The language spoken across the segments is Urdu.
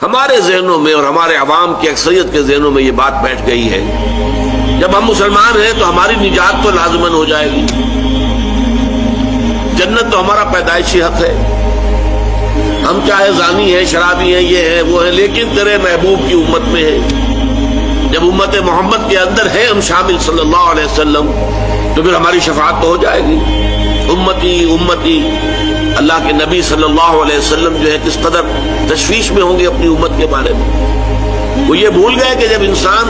ہمارے ذہنوں میں اور ہمارے عوام کی اکثریت کے ذہنوں میں یہ بات بیٹھ گئی ہے جب ہم مسلمان ہیں تو ہماری نجات تو لازماً ہو جائے گی، جنت تو ہمارا پیدائشی حق ہے، ہم چاہے زانی ہیں، شرابی ہیں، یہ ہیں وہ ہیں، لیکن تیرے محبوب کی امت میں ہے، جب امت محمد کے اندر ہے ہم شامل صلی اللہ علیہ وسلم تو پھر ہماری شفاعت تو ہو جائے گی۔ امتی امتی، اللہ کے نبی صلی اللہ علیہ وسلم جو ہے کس قدر تشویش میں ہوں گے اپنی امت کے بارے میں۔ وہ یہ بھول گئے کہ جب انسان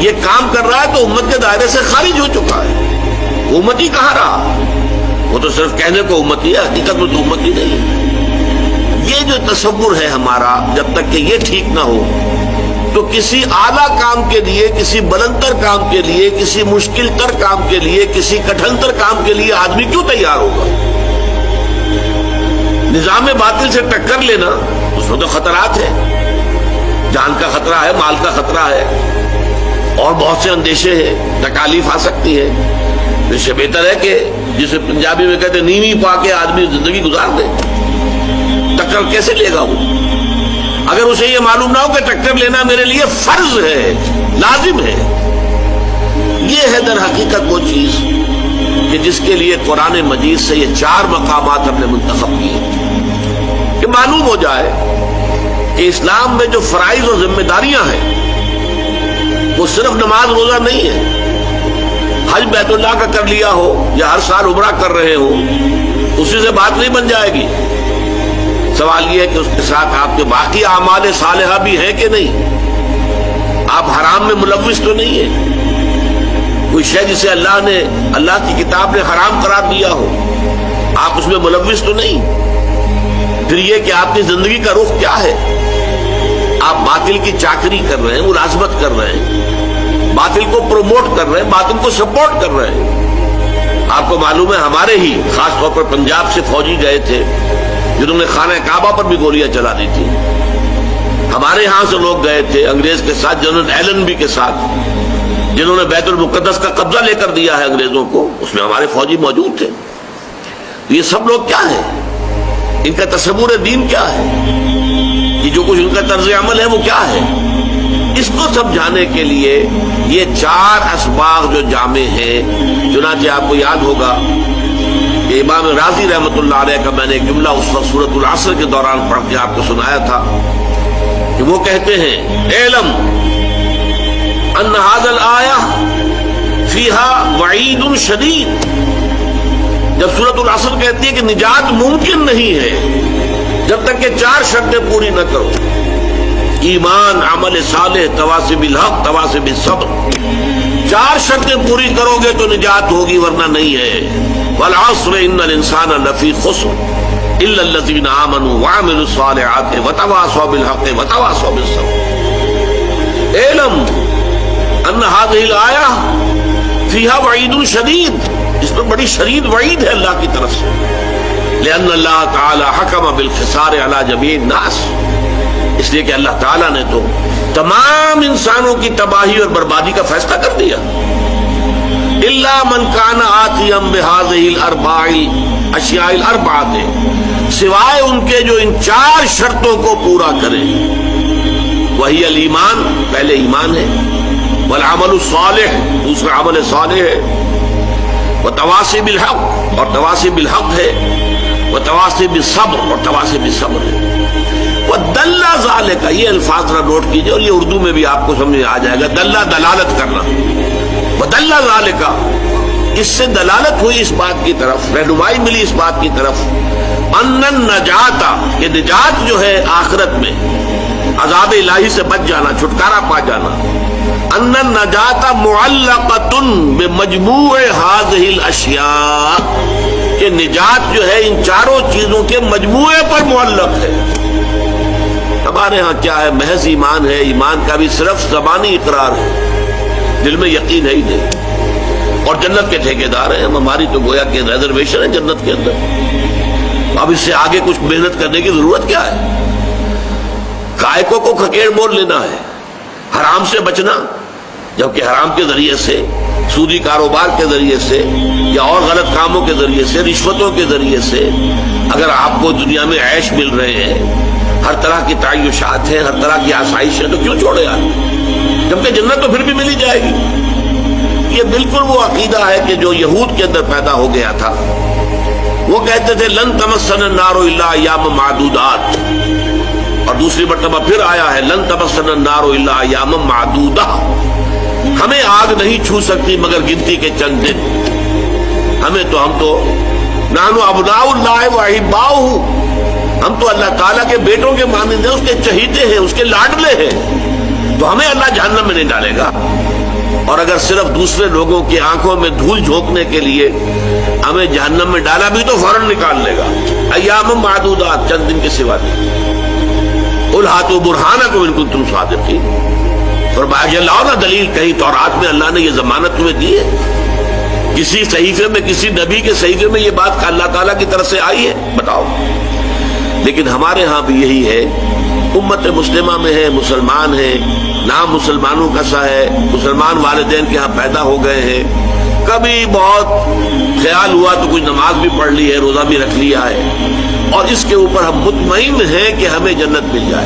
یہ کام کر رہا ہے تو امت کے دائرے سے خارج ہو چکا ہے، وہ امتی کہاں رہا، وہ تو صرف کہنے کو امتی ہے، حقیقت میں تو امتی نہیں ہے۔ یہ جو تصور ہے ہمارا، جب تک کہ یہ ٹھیک نہ ہو تو کسی اعلیٰ کام کے لیے، کسی بلند تر کام کے لیے، کسی مشکل تر کام کے لیے، کسی کٹھن تر کام کے لیے آدمی کیوں تیار ہوگا؟ نظام باطل سے ٹکر لینا اس میں تو خطرات ہیں، جان کا خطرہ ہے، مال کا خطرہ ہے، اور بہت سے اندیشے ہیں، تکالیف آ سکتی ہے۔ اس سے بہتر ہے کہ جسے پنجابی میں کہتے ہیں نیوی پا کے آدمی زندگی گزار دے۔ ٹکر کیسے لے گا وہ اگر اسے یہ معلوم نہ ہو کہ ٹکر لینا میرے لیے فرض ہے، لازم ہے؟ یہ ہے در حقیقت وہ چیز کہ جس کے لیے قرآن مجید سے یہ 4 مقامات ہم نے منتخب کیے کہ معلوم ہو جائے کہ اسلام میں جو فرائض اور ذمہ داریاں ہیں وہ صرف نماز روزہ نہیں ہے، حج بیت اللہ کا کر لیا ہو یا ہر سال عمرہ کر رہے ہو اسی سے بات نہیں بن جائے گی۔ سوال یہ ہے کہ اس کے ساتھ آپ کے باقی اعمال صالحہ بھی ہیں کہ نہیں، آپ حرام میں ملوث تو نہیں ہے، کوئی شے جسے اللہ کی کتاب نے حرام قرار دیا ہو آپ اس میں ملوث تو نہیں۔ پھر یہ کہ آپ کی زندگی کا رخ کیا ہے، آپ باطل کی چاکری کر رہے ہیں، ملازمت کر رہے ہیں، باطل کو پروموٹ کر رہے ہیں، باطل کو سپورٹ کر رہے ہیں۔ آپ کو معلوم ہے ہمارے ہی خاص طور پر پنجاب سے فوجی گئے تھے جنہوں نے خانہ کعبہ پر بھی گولیاں چلا دی تھی، ہمارے ہاں سے لوگ گئے تھے انگریز کے ساتھ، جنرل ایلنبی کے ساتھ، جنہوں نے بیت المقدس کا قبضہ لے کر دیا ہے انگریزوں کو، اس میں ہمارے فوجی موجود تھے۔ یہ سب لوگ کیا ہیں، ان کا تصور دین کیا ہے، یہ جو کچھ ان کا طرز عمل ہے وہ کیا ہے؟ اس کو سمجھانے کے لیے یہ 4 اسباق جو جامع ہیں، چنانچہ آپ کو یاد ہوگا کہ امام راضی رحمۃ اللہ علیہ کا میں نے ایک جملہ اس وقت سورۃ العصر کے دوران پڑھ کے آپ کو سنایا تھا کہ وہ کہتے ہیں اعلم ان هذا الآیہ فیہا وعید شدید، جب سورۃ العصر کہتی ہے کہ نجات ممکن نہیں ہے جب تک کہ 4 شرطیں پوری نہ کرو، ایمان، عمل صالح، تواصی بالحق، تواصی بالصبر، 4 شرطیں پوری کرو گے تو نجات ہوگی ورنہ نہیں ہے۔ والعصر ان الانسان لفی خسر الا الذین آمنوا وعملوا الصالحات وتواصوا بالحق وتواصوا بالصبر۔ اعلم ان هذه الآیہ فیہا وعید شدید، اس میں بڑی شدید وعید ہے اللہ کی طرف سے، لأن اللہ تعالی حکم بالخسار علی جمیع الناس، اس لیے کہ اللہ تعالیٰ نے تو تمام انسانوں کی تباہی اور بربادی کا فیصلہ کر دیا۔ الا من کان آتیا بہذہ الاربع الاشیاء الاربعۃ، سوائے ان کے جو ان 4 شرطوں کو پورا کرے، وہی الایمان، پہلے ایمان ہے، والعمل الصالح، دوسرا عمل صالح ہے، وتواصی بالحق، اور تواصی بالحق ہے، وتواصی بالصبر، اور تواصی بالصبر ہے۔ وَدَلَّ ذَلِكَ، یہ الفاظ ذرا نوٹ کیجئے اور یہ اردو میں بھی آپ کو سمجھ آ جائے گا، دلہ دلالت کرنا، وَدَلَّ ذَلِكَ، اس سے دلالت ہوئی اس بات کی طرف، رہنمائی ملی اس بات کی طرف، ان النجات، کہ نجات جو ہے آخرت میں عذاب الہی سے بچ جانا، چھٹکارا پا جانا، ان النجات معلقۃ بمجموع هذه الاشیاء، کہ نجات جو ہے ان 4 چیزوں کے مجموعے پر معلق ہے۔ ہمارے ہاں کیا ہے، محض ایمان ہے، ایمان کا بھی صرف زبانی اقرار ہے، دل میں یقین ہے ہی نہیں، اور جنت کے ٹھیکیدار ہیں ہماری تو گویا کہ ریزرویشن ہے جنت کے اندر۔ اب اس سے آگے کچھ محنت کرنے کی ضرورت کیا ہے؟ کائکوں کو کھکیڑ مول لینا ہے، حرام سے بچنا، جبکہ حرام کے ذریعے سے، سودی کاروبار کے ذریعے سے، یا اور غلط کاموں کے ذریعے سے، رشوتوں کے ذریعے سے اگر آپ کو دنیا میں عیش مل رہے ہیں، ہر طرح کی تعیشات ہیں، ہر طرح کی آسائش ہے، تو کیوں چھوڑے آدمی؟ جبکہ جنت تو پھر بھی مل ہی جائے گی۔ یہ بالکل وہ عقیدہ ہے کہ جو یہود کے اندر پیدا ہو گیا تھا۔ وہ کہتے تھے لن تمسنا النار الا ایام معدودات، اور دوسری مرتبہ پھر آیا ہے لن تمسنا النار الا ایام معدودہ، ہمیں آگ نہیں چھو سکتی مگر گنتی کے چند دن۔ ہم تو نحن ابناء اللہ و احباؤہ، ہم تو اللہ تعالیٰ کے بیٹوں کے مانند ہیں، اس کے چہیتے ہیں، اس کے لاڈلے ہیں، تو ہمیں اللہ جہنم میں نہیں ڈالے گا۔ اور اگر صرف دوسرے لوگوں کی آنکھوں میں دھول جھونکنے کے لیے ہمیں جہنم میں ڈالا بھی تو فوراً نکال لے گا۔ ایام معدودات، چند دن کے سوا نہیں۔ قل ہاتوا برہانکم ان کنتم صادقین، فرمایا لاؤ نا دلیل، کہیں تورات میں اللہ نے یہ ضمانت تمہیں دی ہے؟ کسی صحیفے میں، کسی نبی کے صحیفے میں یہ بات اللہ تعالیٰ کی طرف سے آئی ہے؟ بتاؤ۔ لیکن ہمارے ہاں بھی یہی ہے، امت مسلمہ میں ہے، مسلمان ہیں، نام مسلمانوں کا سا ہے، مسلمان والدین کے ہاں پیدا ہو گئے ہیں، کبھی بہت خیال ہوا تو کچھ نماز بھی پڑھ لی ہے، روزہ بھی رکھ لیا ہے، اور اس کے اوپر ہم مطمئن ہیں کہ ہمیں جنت مل جائے۔